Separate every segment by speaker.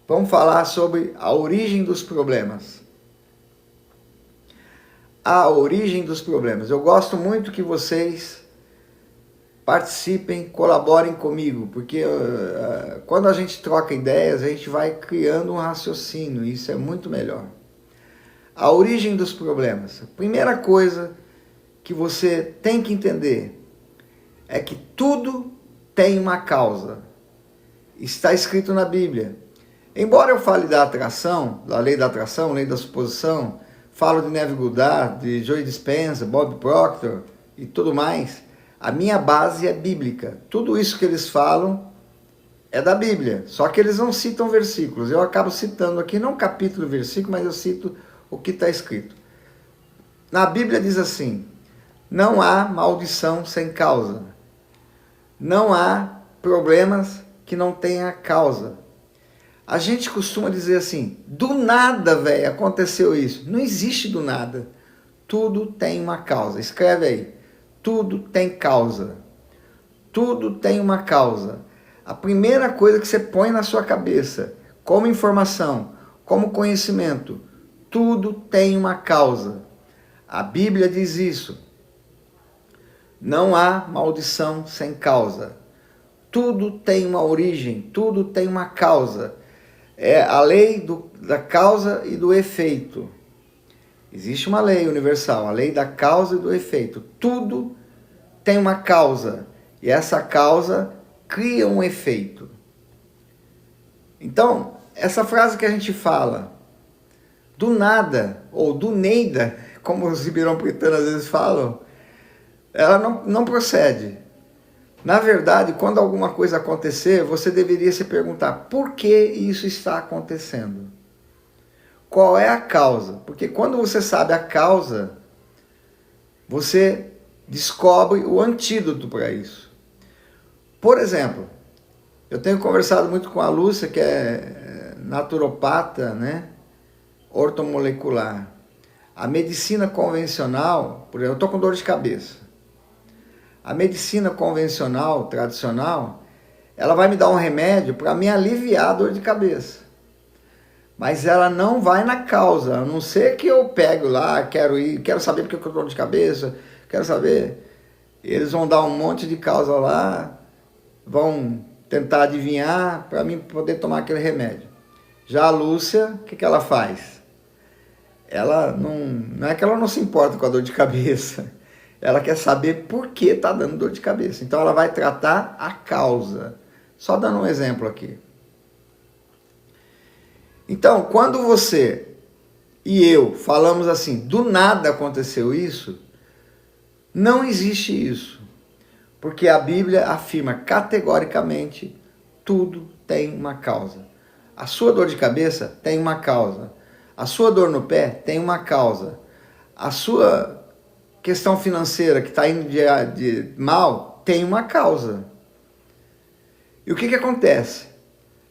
Speaker 1: Vamos falar sobre a origem dos problemas. A origem dos problemas. Eu gosto muito que vocês participem, colaborem comigo, porque quando a gente troca ideias, a gente vai criando um raciocínio, e isso é muito melhor. A origem dos problemas. A primeira coisa que você tem que entender é que tudo tem uma causa. Está escrito na Bíblia. Embora eu fale da atração, da lei da atração, lei da suposição, falo de Neville Goddard, de Joe Dispenza, Bob Proctor e tudo mais, a minha base é bíblica. Tudo isso que eles falam é da Bíblia, só que eles não citam versículos. Eu acabo citando aqui, não capítulo e versículo, mas eu cito o que está escrito. Na Bíblia diz assim: não há maldição sem causa. Não há problemas que não tenha causa. A gente costuma dizer assim, do nada, velho, aconteceu isso. Não existe do nada. Tudo tem uma causa. Escreve aí. Tudo tem causa. Tudo tem uma causa. A primeira coisa que você põe na sua cabeça, como informação, como conhecimento, tudo tem uma causa. A Bíblia diz isso. Não há maldição sem causa. Tudo tem uma origem, tudo tem uma causa. É a lei da causa e do efeito. Existe uma lei universal, a lei da causa e do efeito. Tudo tem uma causa e essa causa cria um efeito. Então, essa frase que a gente fala, do nada, ou do neida, como os ribeirão-pretanos às vezes falam, ela não procede. Na verdade, quando alguma coisa acontecer, você deveria se perguntar, por que isso está acontecendo? Qual é a causa? Porque quando você sabe a causa, você descobre o antídoto para isso. Por exemplo, eu tenho conversado muito com a Lúcia, que é naturopata, né? Ortomolecular. A medicina convencional, por exemplo, eu estou com dor de cabeça. A medicina convencional, tradicional, ela vai me dar um remédio para me aliviar a dor de cabeça. Mas ela não vai na causa, a não ser que eu pego lá, quero saber porque eu estou com dor de cabeça, quero saber. Eles vão dar um monte de causa lá, vão tentar adivinhar para mim poder tomar aquele remédio. Já a Lúcia, o que ela faz? Ela não é que ela não se importa com a dor de cabeça. Ela quer saber por que está dando dor de cabeça. Então ela vai tratar a causa. Só dando um exemplo aqui. Então, quando você e eu falamos assim, do nada aconteceu isso, não existe isso. Porque a Bíblia afirma categoricamente, tudo tem uma causa. A sua dor de cabeça tem uma causa. A sua dor no pé tem uma causa. A sua questão financeira que está indo de mal, tem uma causa. E o que acontece?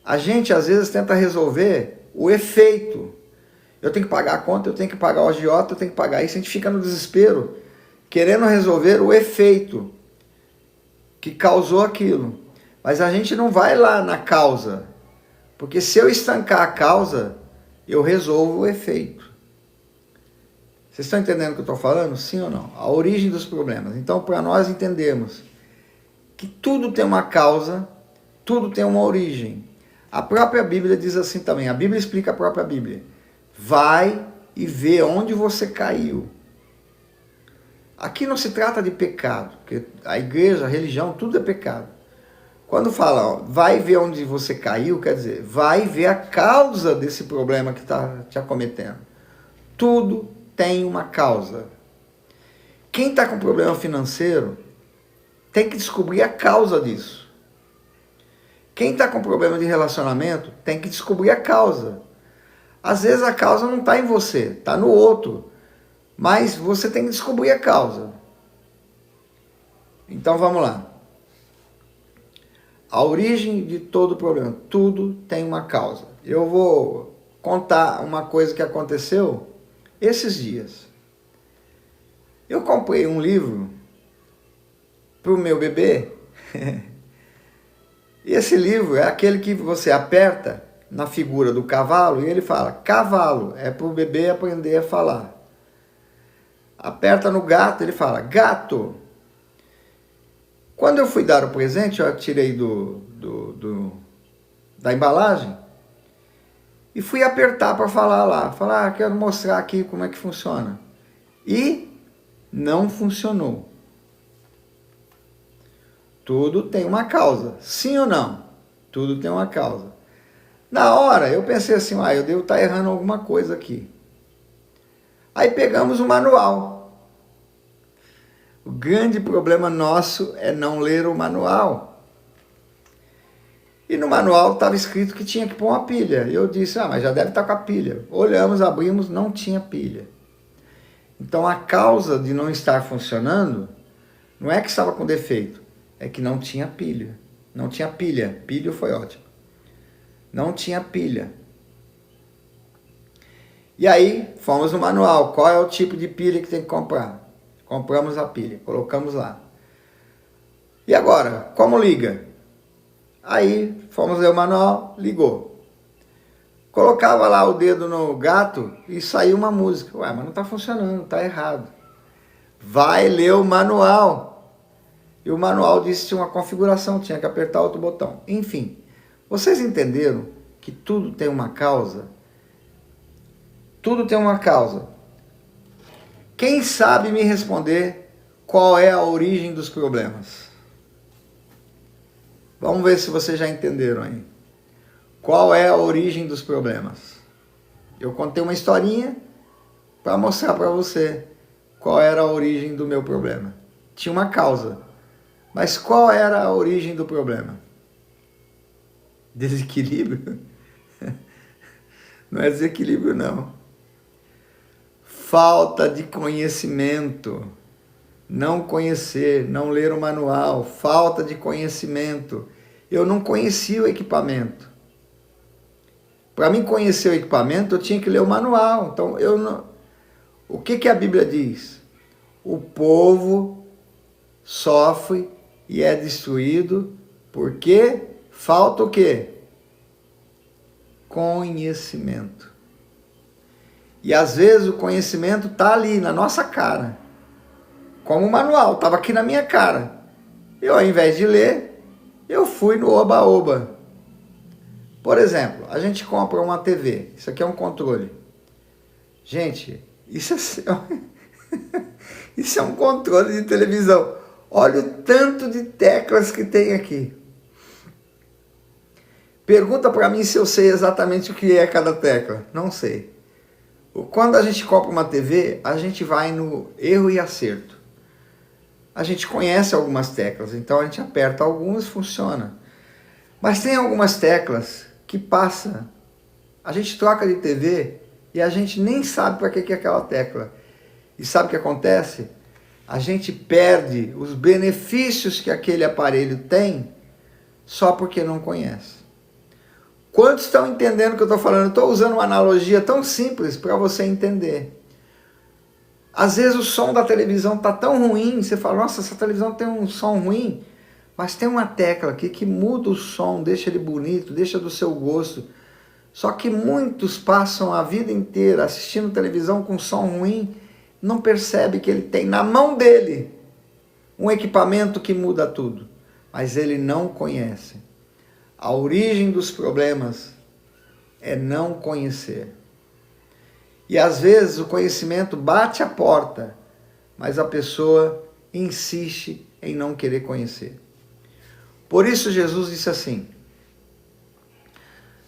Speaker 1: A gente às vezes tenta resolver o efeito. Eu tenho que pagar a conta, eu tenho que pagar o agiota, eu tenho que pagar isso. A gente fica no desespero, querendo resolver o efeito que causou aquilo. Mas a gente não vai lá na causa. Porque se eu estancar a causa, eu resolvo o efeito. Vocês estão entendendo o que eu estou falando? Sim ou não? A origem dos problemas. Então, para nós entendermos que tudo tem uma causa, tudo tem uma origem. A própria Bíblia diz assim também. A Bíblia explica a própria Bíblia. Vai e vê onde você caiu. Aqui não se trata de pecado, porque a igreja, a religião, tudo é pecado. Quando fala, ó, vai ver onde você caiu, quer dizer, vai ver a causa desse problema que está te acometendo. Tudo tem uma causa. Quem está com problema financeiro tem que descobrir a causa disso. Quem está com problema de relacionamento tem que descobrir a causa. Às vezes a causa não está em você, está no outro. Mas você tem que descobrir a causa. Então vamos lá. A origem de todo problema. Tudo tem uma causa. Eu vou contar uma coisa que aconteceu esses dias. Eu comprei um livro para o meu bebê. E esse livro é aquele que você aperta, na figura do cavalo e ele fala, cavalo, é para o bebê aprender a falar. Aperta no gato, ele fala, gato. Quando eu fui dar o presente, eu tirei da embalagem e fui apertar para falar lá. Falar, quero mostrar aqui como é que funciona. E não funcionou. Tudo tem uma causa, sim ou não? Tudo tem uma causa. Na hora, eu pensei assim, eu devo estar errando alguma coisa aqui. Aí pegamos o manual. O grande problema nosso é não ler o manual. E no manual estava escrito que tinha que pôr uma pilha. E eu disse, mas já deve estar com a pilha. Olhamos, abrimos, não tinha pilha. Então a causa de não estar funcionando não é que estava com defeito, é que não tinha pilha. Não tinha pilha. Pilha foi ótimo. Não tinha pilha. E aí, fomos no manual. Qual é o tipo de pilha que tem que comprar? Compramos a pilha, colocamos lá. E agora, como liga? Aí, fomos ler o manual, ligou. Colocava lá o dedo no gato e saiu uma música. Mas não está funcionando, está errado. Vai ler o manual. E o manual disse que tinha uma configuração, tinha que apertar outro botão. Enfim, vocês entenderam que tudo tem uma causa? Tudo tem uma causa. Quem sabe me responder qual é a origem dos problemas? Vamos ver se vocês já entenderam aí. Qual é a origem dos problemas? Eu contei uma historinha para mostrar para você qual era a origem do meu problema. Tinha uma causa. Mas qual era a origem do problema? Desequilíbrio? Não é desequilíbrio, não. Falta de conhecimento. Não conhecer, não ler o manual. Falta de conhecimento. Eu não conhecia o equipamento. Para mim conhecer o equipamento, eu tinha que ler o manual. Então, eu não... O que a Bíblia diz? O povo sofre e é destruído porque falta o quê? Conhecimento. E às vezes o conhecimento está ali na nossa cara. Como o manual, estava aqui na minha cara. Eu, ao invés de ler, eu fui no oba-oba. Por exemplo, a gente compra uma TV. Isso aqui é um controle. Gente, isso é um controle de televisão. Olha o tanto de teclas que tem aqui. Pergunta para mim se eu sei exatamente o que é cada tecla. Não sei. Quando a gente compra uma TV, a gente vai no erro e acerto. A gente conhece algumas teclas, então a gente aperta algumas, funciona. Mas tem algumas teclas que passa. A gente troca de TV e a gente nem sabe para que é aquela tecla. E sabe o que acontece? A gente perde os benefícios que aquele aparelho tem só porque não conhece. Quantos estão entendendo o que eu estou falando? Estou usando uma analogia tão simples para você entender. Às vezes o som da televisão está tão ruim, você fala, nossa, essa televisão tem um som ruim, mas tem uma tecla aqui que muda o som, deixa ele bonito, deixa do seu gosto. Só que muitos passam a vida inteira assistindo televisão com som ruim, não percebe que ele tem na mão dele um equipamento que muda tudo, mas ele não conhece. A origem dos problemas é não conhecer. E às vezes o conhecimento bate a porta, mas a pessoa insiste em não querer conhecer. Por isso Jesus disse assim,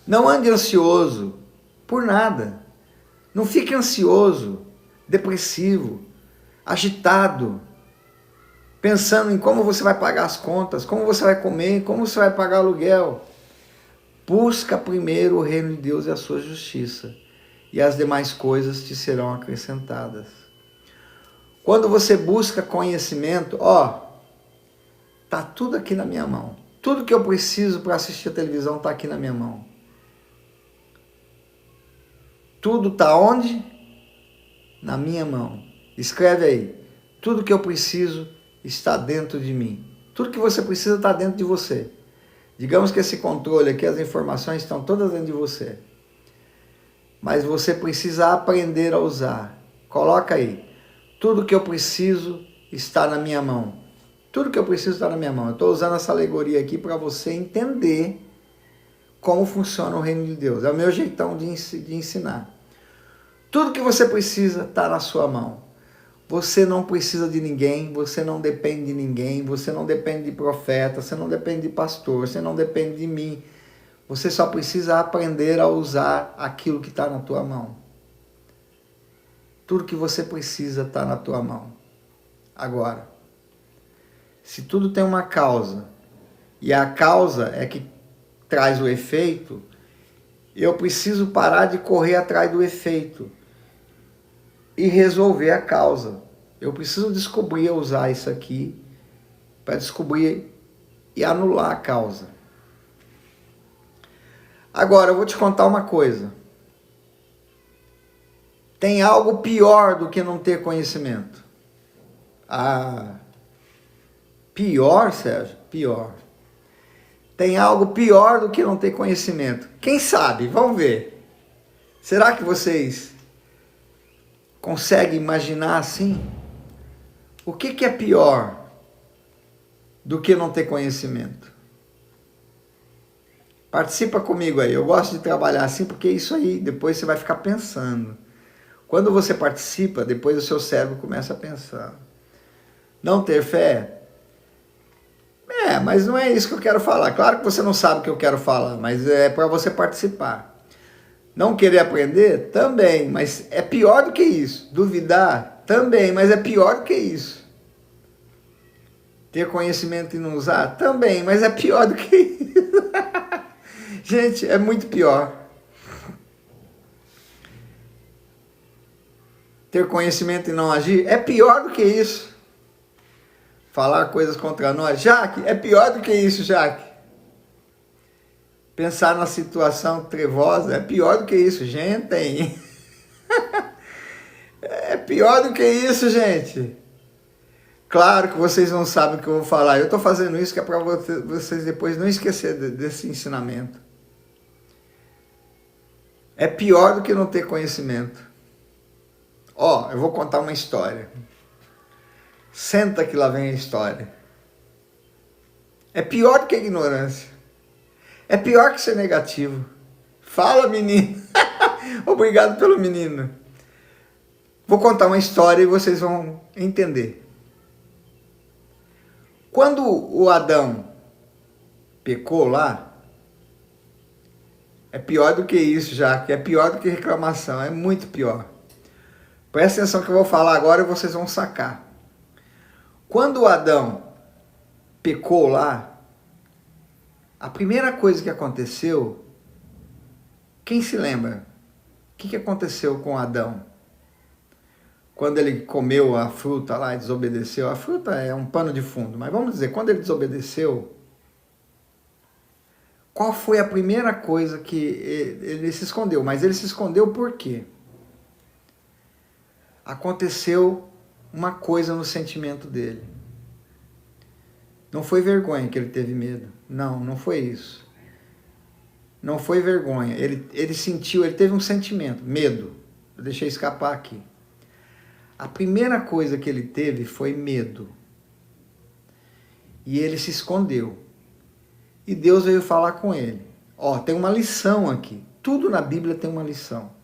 Speaker 1: não ande ansioso por nada. Não fique ansioso, depressivo, agitado, pensando em como você vai pagar as contas, como você vai comer, como você vai pagar aluguel. Busca primeiro o reino de Deus e a sua justiça, e as demais coisas te serão acrescentadas. Quando você busca conhecimento, tá tudo aqui na minha mão. Tudo que eu preciso para assistir a televisão está aqui na minha mão. Tudo está onde? Na minha mão. Escreve aí. Tudo que eu preciso está dentro de mim. Tudo que você precisa está dentro de você. Digamos que esse controle aqui, as informações estão todas dentro de você. Mas você precisa aprender a usar. Coloca aí. Tudo que eu preciso está na minha mão. Tudo que eu preciso está na minha mão. Eu estou usando essa alegoria aqui para você entender como funciona o reino de Deus. É o meu jeitão de ensinar. Tudo que você precisa está na sua mão. Você não precisa de ninguém, você não depende de ninguém, você não depende de profeta, você não depende de pastor, você não depende de mim. Você só precisa aprender a usar aquilo que está na tua mão. Tudo que você precisa está na tua mão. Agora, se tudo tem uma causa, e a causa é que traz o efeito, eu preciso parar de correr atrás do efeito e resolver a causa. Eu preciso descobrir usar isso aqui para descobrir e anular a causa. Agora, eu vou te contar uma coisa. Tem algo pior do que não ter conhecimento. Ah, pior, Sérgio? Pior. Tem algo pior do que não ter conhecimento. Quem sabe? Vamos ver. Será que vocês conseguem imaginar assim? O que é pior do que não ter conhecimento? Participa comigo aí. Eu gosto de trabalhar assim porque isso aí depois você vai ficar pensando. Quando você participa, depois o seu cérebro começa a pensar. Não ter fé? Mas não é isso que eu quero falar. Claro que você não sabe o que eu quero falar, mas é para você participar. Não querer aprender? Também, mas é pior do que isso. Duvidar? Também, mas é pior do que isso. Ter conhecimento e não usar? Também, mas é pior do que isso. Gente, é muito pior. Ter conhecimento e não agir? É pior do que isso. Falar coisas contra nós? Jaque, é pior do que isso, Jaque. Pensar na situação trevosa? É pior do que isso, gente. É pior do que isso, gente. Claro que vocês não sabem o que eu vou falar. Eu estou fazendo isso que é para vocês depois não esquecerem desse ensinamento. É pior do que não ter conhecimento. Ó, eu vou contar uma história. Senta que lá vem a história. É pior do que a ignorância. É pior que ser negativo. Fala, menino. Obrigado pelo menino. Vou contar uma história e vocês vão entender. Quando o Adão pecou lá, é pior do que isso, já que é pior do que reclamação, é muito pior. Presta atenção que eu vou falar agora e vocês vão sacar. Quando o Adão pecou lá, a primeira coisa que aconteceu, quem se lembra? O que aconteceu com Adão? Quando ele comeu a fruta lá e desobedeceu, a fruta é um pano de fundo, mas vamos dizer, quando ele desobedeceu, qual foi a primeira coisa que ele se escondeu? Mas ele se escondeu por quê? Aconteceu uma coisa no sentimento dele. Não foi vergonha que ele teve medo. Não, não foi isso. Não foi vergonha. Ele sentiu, ele teve um sentimento, medo. Eu deixei escapar aqui. A primeira coisa que ele teve foi medo. E ele se escondeu. E Deus veio falar com ele. Ó, tem uma lição aqui. Tudo na Bíblia tem uma lição.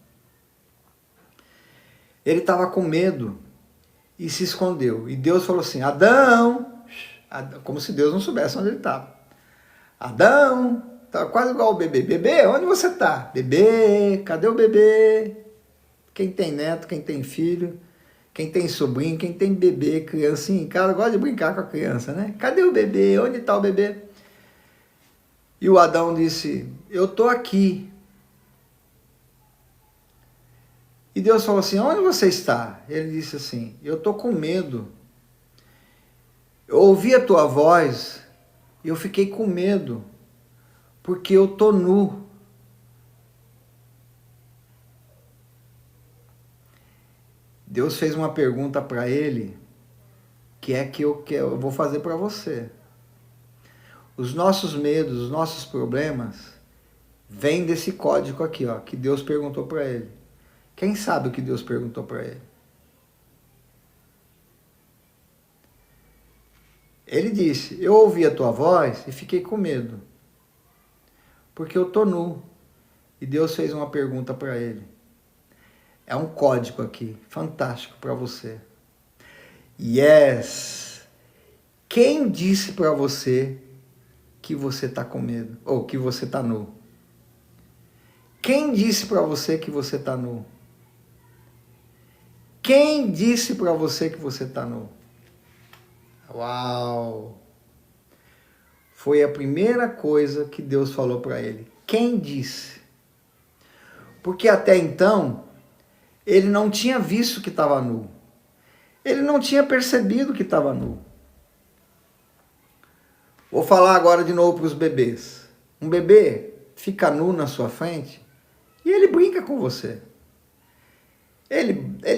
Speaker 1: Ele estava com medo e se escondeu. E Deus falou assim, Adão, como se Deus não soubesse onde ele estava. Adão, estava quase igual o bebê. Bebê, onde você está? Bebê, cadê o bebê? Quem tem neto, quem tem filho, quem tem sobrinho, quem tem bebê, criancinha em casa, gosta de brincar com a criança, né? Cadê o bebê? Onde está o bebê? E o Adão disse, eu estou aqui. E Deus falou assim, onde você está? Ele disse assim, eu estou com medo. Eu ouvi a tua voz e eu fiquei com medo, porque eu estou nu. Deus fez uma pergunta para ele, que eu vou fazer para você. os nossos medos, os nossos problemas, vêm desse código aqui, ó, que Deus perguntou para ele. Quem sabe o que Deus perguntou para ele? Ele disse, eu ouvi a tua voz e fiquei com medo, porque eu tô nu. E Deus fez uma pergunta para ele. É um código aqui, fantástico para você. Yes! Quem disse para você que você tá com medo? Ou que você tá nu? Quem disse para você que você tá nu? Quem disse para você que você tá nu? Uau! Foi a primeira coisa que Deus falou para ele. Quem disse? Porque até então, ele não tinha visto que estava nu. Ele não tinha percebido que estava nu. Vou falar agora de novo para os bebês. Um bebê fica nu na sua frente e ele brinca com você. Ele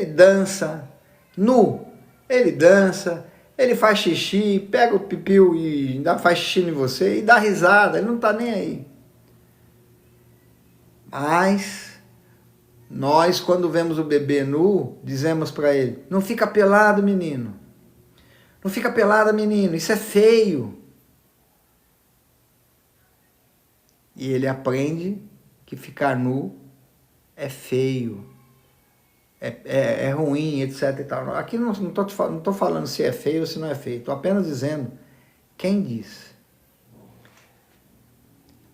Speaker 1: dança, nu, ele dança, ele faz xixi, pega o pipiu e ainda faz xixi em você e dá risada, ele não está nem aí. Mas nós, quando vemos o bebê nu, dizemos para ele, não fica pelado, menino. Não fica pelada, menino, isso é feio. E ele aprende que ficar nu é feio, é ruim, etc. E tal. Aqui não estou falando se é feio ou se não é feio, estou apenas dizendo quem disse.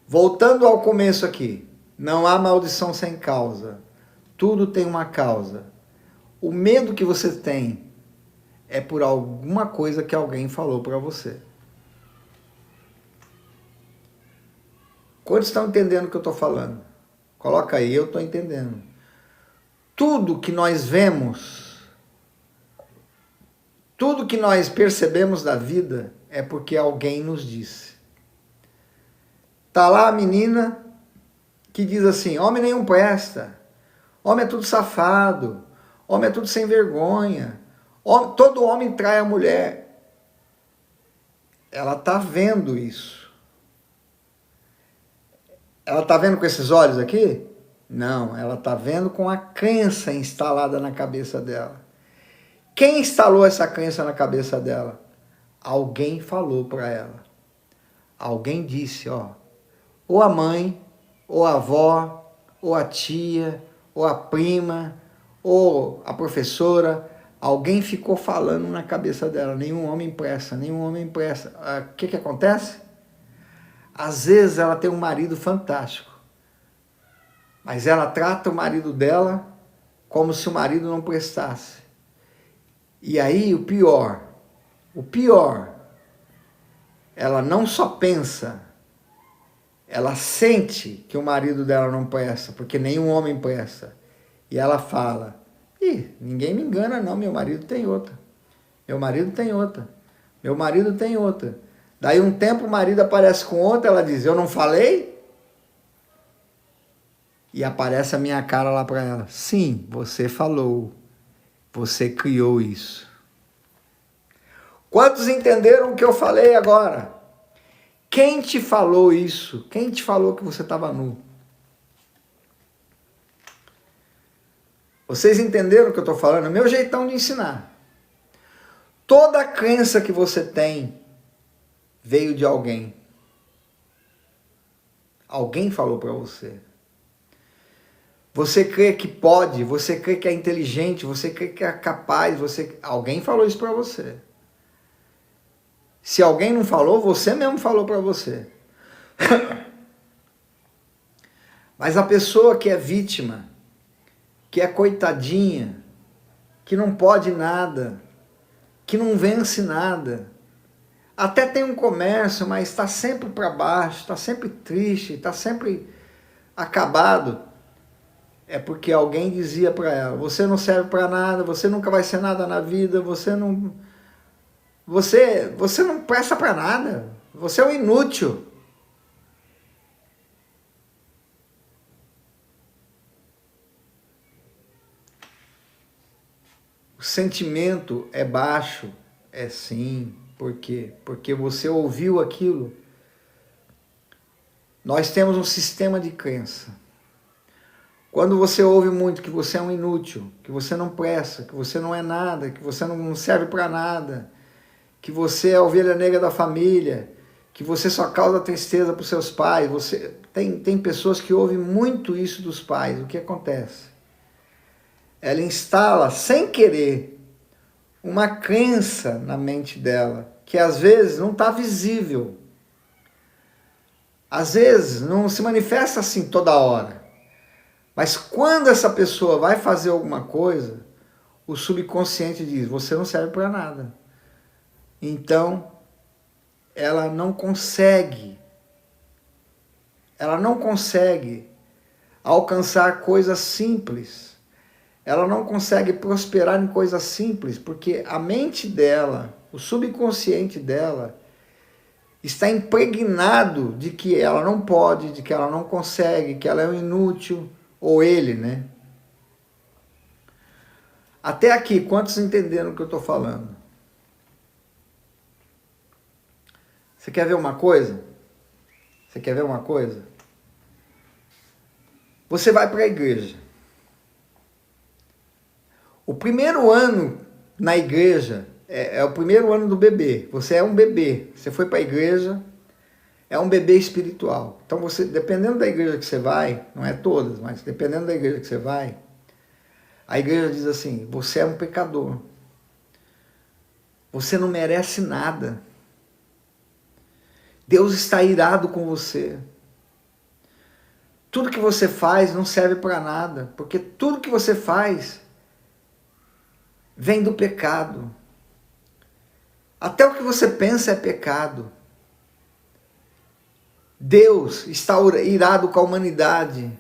Speaker 1: Voltando ao começo aqui, não há maldição sem causa, tudo tem uma causa. O medo que você tem é por alguma coisa que alguém falou para você. Quantos estão entendendo o que eu estou falando? Coloca aí, eu estou entendendo. Tudo que nós vemos, tudo que nós percebemos da vida é porque alguém nos disse. Tá lá a menina que diz assim, homem nenhum presta, homem é tudo safado, homem é tudo sem vergonha, todo homem trai a mulher. Ela está vendo isso. Ela está vendo com esses olhos aqui? Não, ela está vendo com a crença instalada na cabeça dela. Quem instalou essa crença na cabeça dela? Alguém falou para ela. Alguém disse, ó, ou a mãe, ou a avó, ou a tia, ou a prima, ou a professora, alguém ficou falando na cabeça dela, nenhum homem presta, nenhum homem presta. O que acontece? Às vezes ela tem um marido fantástico, mas ela trata o marido dela como se o marido não prestasse. E aí o pior, ela não só pensa, ela sente que o marido dela não presta, porque nenhum homem presta. E ela fala, ninguém me engana não, meu marido tem outra. Meu marido tem outra. Meu marido tem outra. Daí um tempo o marido aparece com outra, ela diz, eu não falei? E aparece a minha cara lá para ela. Sim, você falou. Você criou isso. Quantos entenderam o que eu falei agora? Quem te falou isso? Quem te falou que você estava nu? Vocês entenderam o que eu estou falando? É o meu jeitão de ensinar. Toda a crença que você tem veio de alguém. Alguém falou para você. Você crê que pode, você crê que é inteligente, você crê que é capaz, alguém falou isso para você. Se alguém não falou, você mesmo falou para você. Mas a pessoa que é vítima, que é coitadinha, que não pode nada, que não vence nada, até tem um comércio, mas está sempre para baixo, está sempre triste, está sempre acabado, é porque alguém dizia para ela, você não serve para nada, você nunca vai ser nada na vida, você não presta para nada, você é um inútil. O sentimento é baixo, é sim. Por quê? Porque você ouviu aquilo Nós temos um sistema de crença. Quando você ouve muito que você é um inútil, que você não presta, que você não é nada, que você não serve para nada, que você é a ovelha negra da família, que você só causa tristeza para os seus pais, tem pessoas que ouvem muito isso dos pais. O que acontece? Ela instala, sem querer, uma crença na mente dela, que às vezes não está visível. Às vezes não se manifesta assim toda hora. Mas quando essa pessoa vai fazer alguma coisa, o subconsciente diz, você não serve para nada. Então, ela não consegue alcançar coisas simples. Ela não consegue prosperar em coisas simples, porque a mente dela, o subconsciente dela, está impregnado de que ela não pode, de que ela não consegue, que ela é um inútil, ou ele, né? Até aqui, quantos entenderam o que eu estou falando? Você quer ver uma coisa? Você quer ver uma coisa? Você vai para a igreja. O primeiro ano na igreja é o primeiro ano do bebê. Você é um bebê. Você foi para a igreja, é um bebê espiritual. Então você, dependendo da igreja que você vai, não é todas, mas dependendo da igreja que você vai, a igreja diz assim, você é um pecador. Você não merece nada. Deus está irado com você. Tudo que você faz não serve para nada, porque tudo que você faz vem do pecado. Até o que você pensa é pecado. Deus está irado com a humanidade.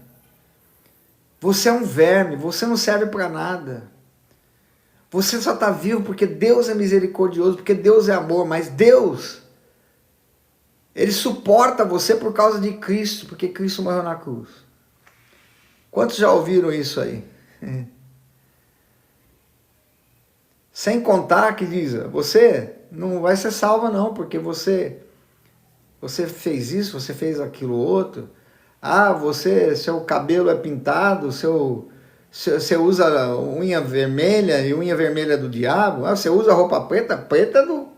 Speaker 1: Você é um verme, você não serve para nada. Você só está vivo porque Deus é misericordioso, porque Deus é amor, mas Deus, Ele suporta você por causa de Cristo, porque Cristo morreu na cruz. Quantos já ouviram isso aí? Sem contar que diz, você não vai ser salva não, porque você fez isso, você fez aquilo outro. Ah, seu cabelo é pintado, você usa unha vermelha e unha vermelha do diabo. Ah, você usa roupa preta, preta do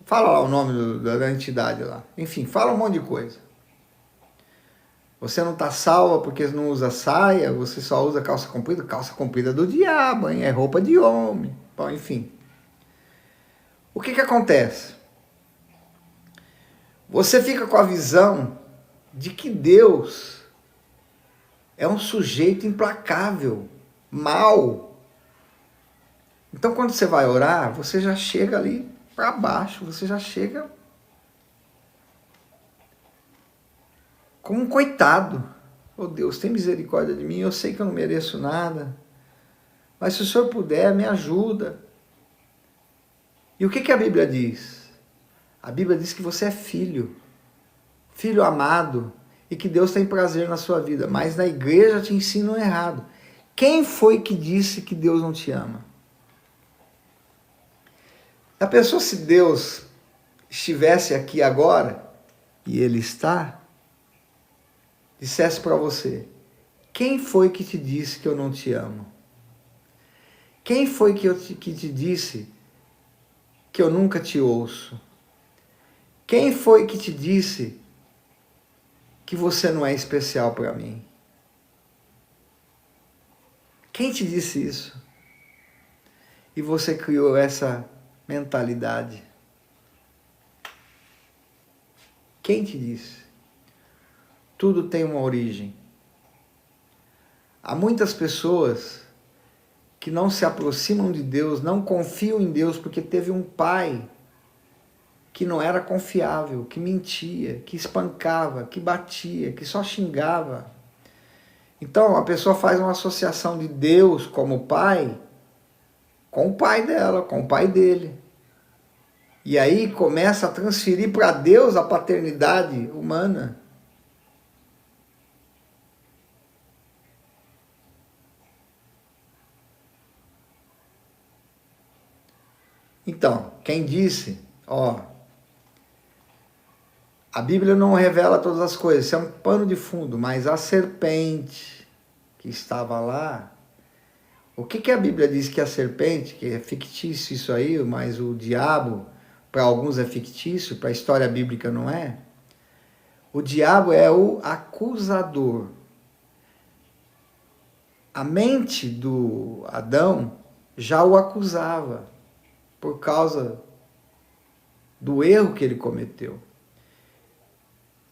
Speaker 1: fala lá o nome da entidade lá. Enfim, fala um monte de coisa. Você não está salva porque não usa saia, você só usa calça comprida do diabo, hein? É roupa de homem. Bom, enfim. O que acontece? Você fica com a visão de que Deus é um sujeito implacável, mau. Então quando você vai orar, você já chega ali para baixo, você já chega como um coitado. Oh Deus, tem misericórdia de mim, eu sei que eu não mereço nada, mas se o Senhor puder, me ajuda. E o que a Bíblia diz? A Bíblia diz que você é filho, filho amado, e que Deus tem prazer na sua vida, mas na igreja te ensinam errado. Quem foi que disse que Deus não te ama? A pessoa, se Deus estivesse aqui agora, e Ele está, dissesse para você, quem foi que te disse que eu não te amo? Quem foi que te disse que eu nunca te ouço? Quem foi que te disse que você não é especial para mim? Quem te disse isso? E você criou essa mentalidade. Quem te disse? Tudo tem uma origem. Há muitas pessoas que não se aproximam de Deus, não confiam em Deus porque teve um pai que não era confiável, que mentia, que espancava, que batia, que só xingava. Então a pessoa faz uma associação de Deus como pai com o pai dela, com o pai dele. E aí começa a transferir para Deus a paternidade humana. Então, quem disse, A Bíblia não revela todas as coisas, isso é um pano de fundo, mas a serpente que estava lá, o que a Bíblia diz que a serpente, que é fictício isso aí, mas o diabo, para alguns é fictício, para a história bíblica não é? O diabo é o acusador. A mente do Adão já o acusava por causa do erro que ele cometeu.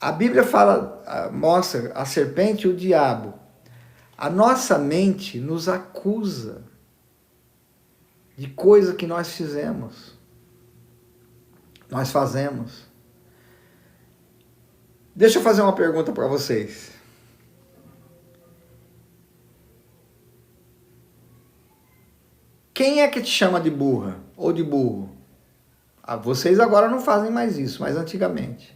Speaker 1: A Bíblia fala, mostra a serpente e o diabo. A nossa mente nos acusa de coisa que nós fizemos. Nós fazemos. Deixa eu fazer uma pergunta para vocês. Quem é que te chama de burra ou de burro? Vocês agora não fazem mais isso, mas antigamente.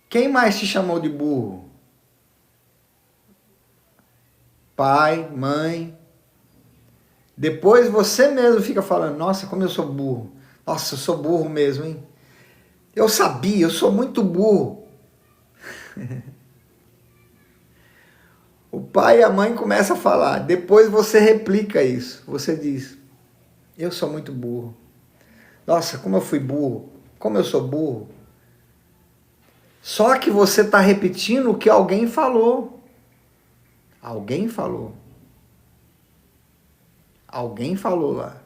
Speaker 1: Quem mais te chamou de burro? Pai, mãe. Depois você mesmo fica falando, nossa, como eu sou burro. Nossa, eu sou burro mesmo, hein? Eu sabia, eu sou muito burro. O pai e a mãe começam a falar, depois você replica isso. Você diz, eu sou muito burro. Nossa, como eu fui burro. Como eu sou burro. Só que você está repetindo o que alguém falou. Alguém falou. Alguém falou lá.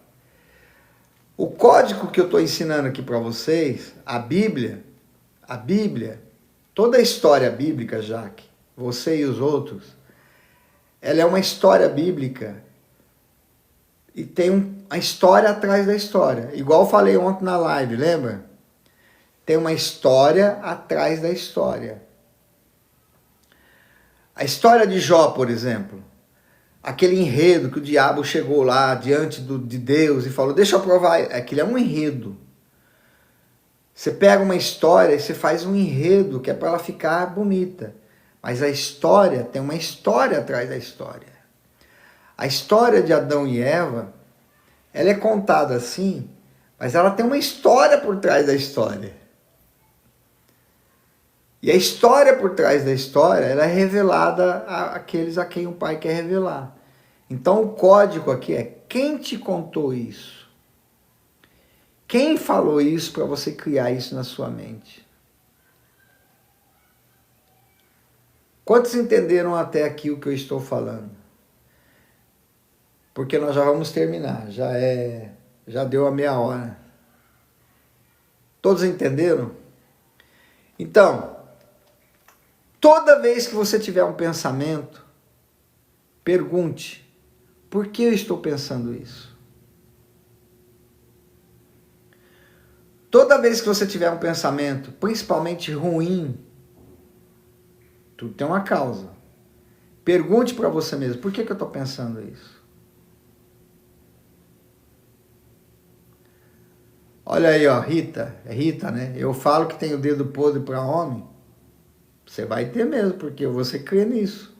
Speaker 1: O código que eu estou ensinando aqui para vocês, a Bíblia, toda a história bíblica, Jaque, você e os outros, ela é uma história bíblica e tem a história atrás da história. Igual eu falei ontem na live, lembra? Tem uma história atrás da história. A história de Jó, por exemplo, aquele enredo que o diabo chegou lá diante de Deus e falou, deixa eu provar, aquilo é um enredo. Você pega uma história e você faz um enredo que é para ela ficar bonita. Mas a história tem uma história atrás da história. A história de Adão e Eva, ela é contada assim, mas ela tem uma história por trás da história. E a história por trás da história, ela é revelada àqueles a quem o pai quer revelar. Então o código aqui é, quem te contou isso? Quem falou isso para você criar isso na sua mente? Quantos entenderam até aqui o que eu estou falando? Porque nós já vamos terminar, já deu a meia hora. Todos entenderam? Então, toda vez que você tiver um pensamento, pergunte, por que eu estou pensando isso? Toda vez que você tiver um pensamento, principalmente ruim, tudo tem uma causa. Pergunte para você mesmo, por que eu estou pensando isso? Olha aí, ó, Rita, é Rita, né? Eu falo que tem o dedo podre para homem, você vai ter mesmo, porque você crê nisso.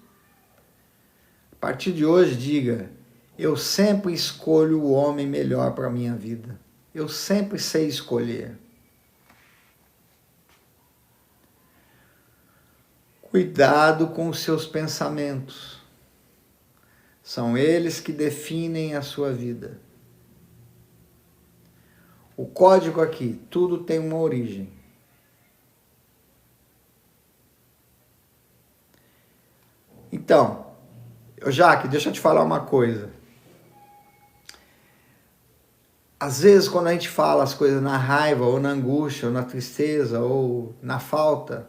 Speaker 1: A partir de hoje, diga, eu sempre escolho o homem melhor para a minha vida. Eu sempre sei escolher. Cuidado com os seus pensamentos. São eles que definem a sua vida. O código aqui, tudo tem uma origem. Então, Jaque, deixa eu te falar uma coisa. Às vezes, quando a gente fala as coisas na raiva, ou na angústia, ou na tristeza, ou na falta,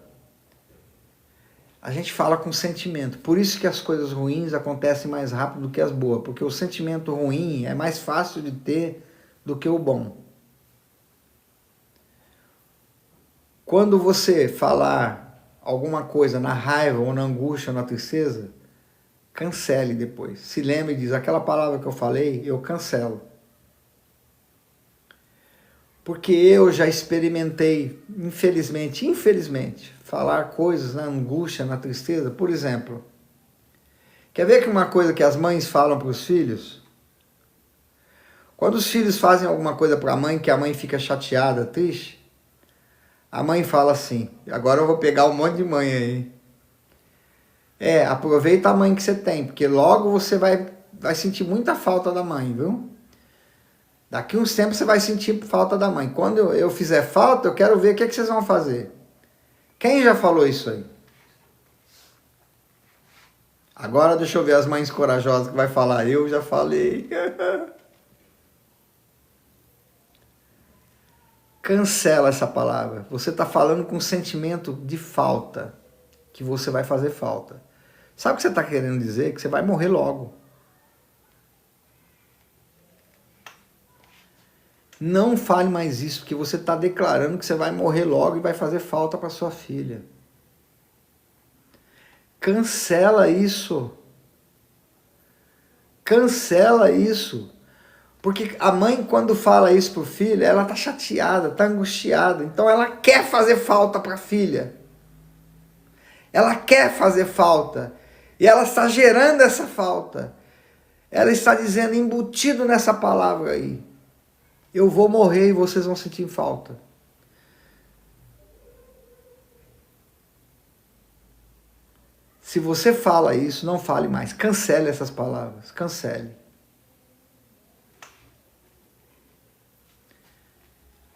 Speaker 1: a gente fala com sentimento. Por isso que as coisas ruins acontecem mais rápido do que as boas, porque o sentimento ruim é mais fácil de ter do que o bom. Quando você falar alguma coisa na raiva, ou na angústia, ou na tristeza, cancele depois. Se lembre e diz, aquela palavra que eu falei, eu cancelo. Porque eu já experimentei, infelizmente, falar coisas na angústia, na tristeza. Por exemplo, quer ver que uma coisa que as mães falam para os filhos? Quando os filhos fazem alguma coisa para a mãe, que a mãe fica chateada, triste, a mãe fala assim, agora eu vou pegar um monte de mãe aí. Aproveita a mãe que você tem, porque logo você vai sentir muita falta da mãe, viu? Daqui uns tempos você vai sentir falta da mãe. Quando eu fizer falta, eu quero ver o que vocês vão fazer. Quem já falou isso aí? Agora deixa eu ver as mães corajosas que vai falar. Eu já falei. Cancela essa palavra. Você está falando com sentimento de falta. Que você vai fazer falta. Sabe o que você está querendo dizer? Que você vai morrer logo. Não fale mais isso, porque você está declarando que você vai morrer logo e vai fazer falta para sua filha. Cancela isso. Cancela isso. Porque a mãe, quando fala isso pro filho, ela tá chateada, tá angustiada. Então ela quer fazer falta para a filha. Ela quer fazer falta. E ela está gerando essa falta. Ela está dizendo, embutido nessa palavra aí. Eu vou morrer e vocês vão sentir falta. Se você fala isso, não fale mais. Cancele essas palavras. Cancele.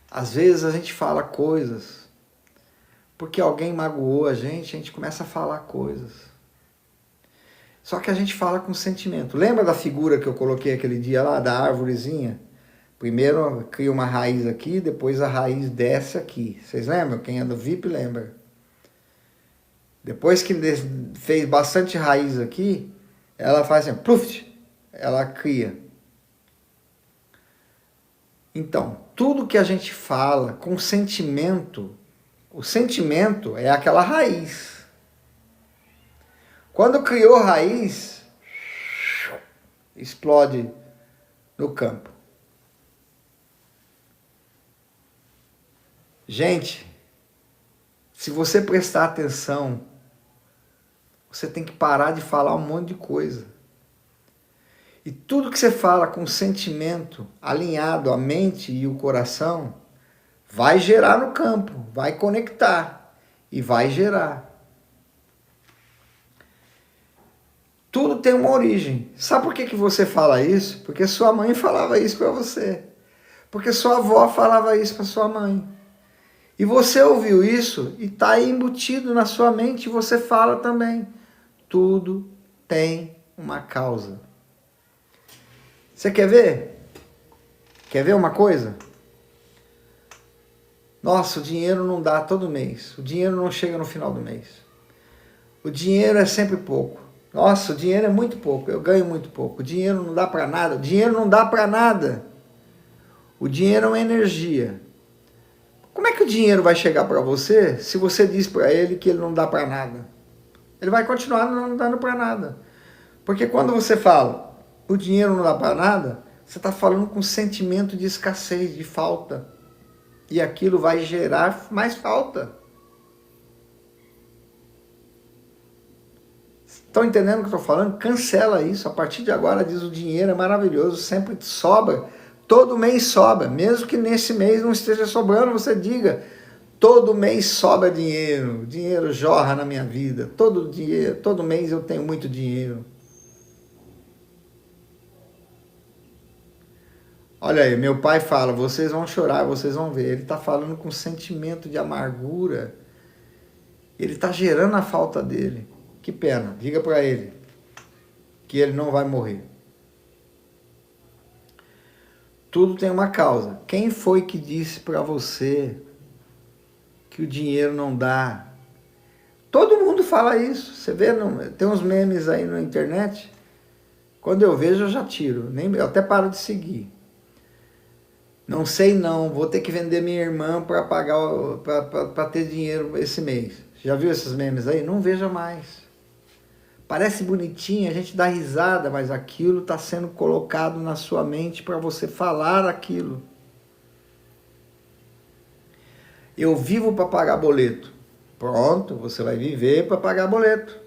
Speaker 1: Às vezes a gente fala coisas porque alguém magoou a gente começa a falar coisas. Só que a gente fala com sentimento. Lembra da figura que eu coloquei aquele dia lá, da árvorezinha? Primeiro cria uma raiz aqui, depois a raiz desce aqui. Vocês lembram? Quem é do VIP lembra. Depois que fez bastante raiz aqui, ela faz assim, pluf, ela cria. Então, tudo que a gente fala com sentimento, o sentimento é aquela raiz. Quando criou raiz, explode no campo. Gente, se você prestar atenção, você tem que parar de falar um monte de coisa. E tudo que você fala com sentimento alinhado à mente e o coração, vai gerar no campo, vai conectar e vai gerar. Tudo tem uma origem. Sabe por que você fala isso? Porque sua mãe falava isso para você. Porque sua avó falava isso para sua mãe. E você ouviu isso e está embutido na sua mente e você fala também. Tudo tem uma causa. Você quer ver? Quer ver uma coisa? Nossa, o dinheiro não dá todo mês. O dinheiro não chega no final do mês. O dinheiro é sempre pouco. Nossa, o dinheiro é muito pouco. Eu ganho muito pouco. O dinheiro não dá para nada. O dinheiro não dá para nada. O dinheiro é uma energia. Como é que o dinheiro vai chegar para você se você diz para ele que ele não dá para nada? Ele vai continuar não dando para nada. Porque quando você fala o dinheiro não dá para nada, você está falando com sentimento de escassez, de falta. E aquilo vai gerar mais falta. Estão entendendo o que eu estou falando? Cancela isso. A partir de agora, diz, o dinheiro é maravilhoso, sempre sobra. Todo mês sobra. Mesmo que nesse mês não esteja sobrando, você diga, todo mês sobra dinheiro. Dinheiro jorra na minha vida. Todo mês eu tenho muito dinheiro. Olha aí, meu pai fala, vocês vão chorar, vocês vão ver. Ele está falando com sentimento de amargura. Ele está gerando a falta dele. Que pena, diga para ele que ele não vai morrer. Tudo tem uma causa. Quem foi que disse para você que o dinheiro não dá? Todo mundo fala isso. Você vê, tem uns memes aí na internet. Quando eu vejo, eu já tiro. Eu até paro de seguir. Não sei não, vou ter que vender minha irmã para pagar, para ter dinheiro esse mês. Já viu esses memes aí? Não veja mais. Parece bonitinho, a gente dá risada, mas aquilo está sendo colocado na sua mente para você falar aquilo. Eu vivo para pagar boleto. Pronto, você vai viver para pagar boleto.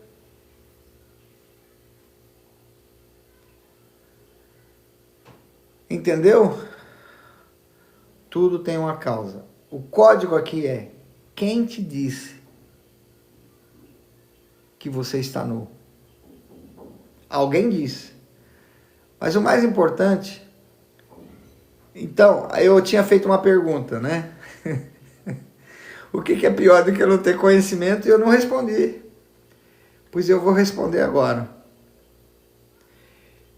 Speaker 1: Entendeu? Tudo tem uma causa. O código aqui é: quem te disse que você está nu? Alguém disse. Mas o mais importante, então, eu tinha feito uma pergunta, né? O que é pior do que eu não ter conhecimento? E eu não respondi. Pois eu vou responder agora.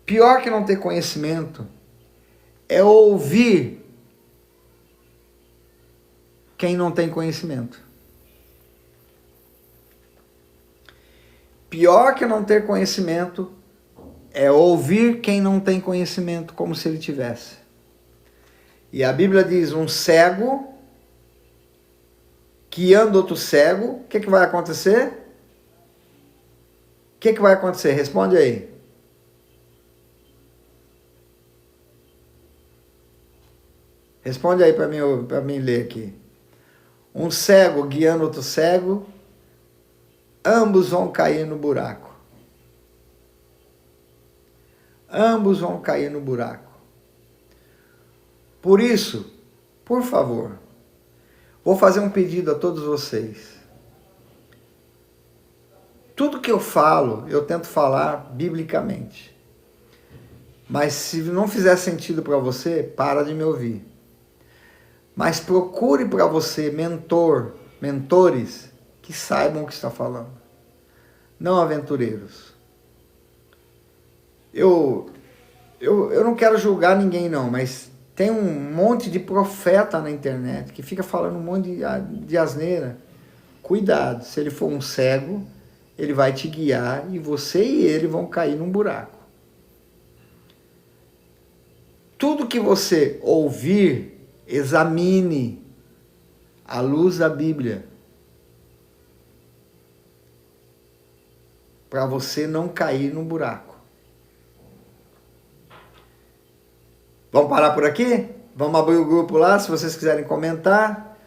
Speaker 1: Pior que não ter conhecimento é ouvir quem não tem conhecimento. Pior que não ter conhecimento é ouvir quem não tem conhecimento como se ele tivesse. E a Bíblia diz, um cego guiando outro cego, o que vai acontecer? O que vai acontecer? Responde aí. Responde aí para mim ler aqui. Um cego guiando outro cego, ambos vão cair no buraco. Ambos vão cair no buraco. Por isso, por favor, vou fazer um pedido a todos vocês. Tudo que eu falo, eu tento falar biblicamente. Mas se não fizer sentido para você, para de me ouvir. Mas procure para você mentores que saibam o que está falando. Não aventureiros. Eu não quero julgar ninguém não, mas tem um monte de profeta na internet que fica falando um monte de asneira. Cuidado, se ele for um cego, ele vai te guiar e você e ele vão cair num buraco. Tudo que você ouvir, examine à luz da Bíblia, para você não cair num buraco. Vamos parar por aqui? Vamos abrir o grupo lá, se vocês quiserem comentar.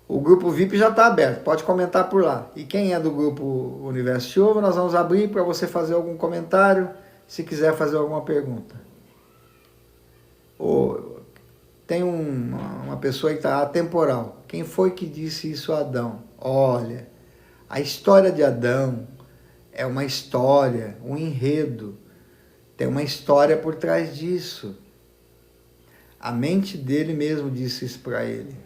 Speaker 1: O grupo VIP já está aberto, pode comentar por lá. E quem é do grupo Universo Te Ouve, nós vamos abrir para você fazer algum comentário, se quiser fazer alguma pergunta. Tem uma pessoa que está atemporal. Quem foi que disse isso a Adão? Olha, a história de Adão é uma história, um enredo. Tem uma história por trás disso. A mente dele mesmo disse isso para ele.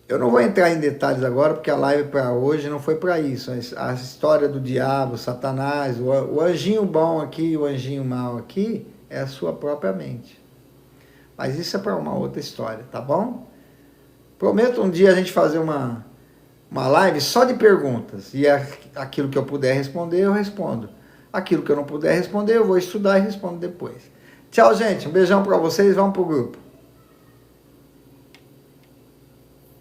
Speaker 1: Eu não vou entrar em detalhes agora, porque a live para hoje não foi para isso. A história do diabo, Satanás, o anjinho bom aqui e o anjinho mau aqui, é a sua própria mente. Mas isso é para uma outra história, tá bom? Prometo um dia a gente fazer uma live só de perguntas. E aquilo que eu puder responder, eu respondo. Aquilo que eu não puder responder, eu vou estudar e respondo depois. Tchau, gente. Um beijão para vocês. Vamos pro grupo.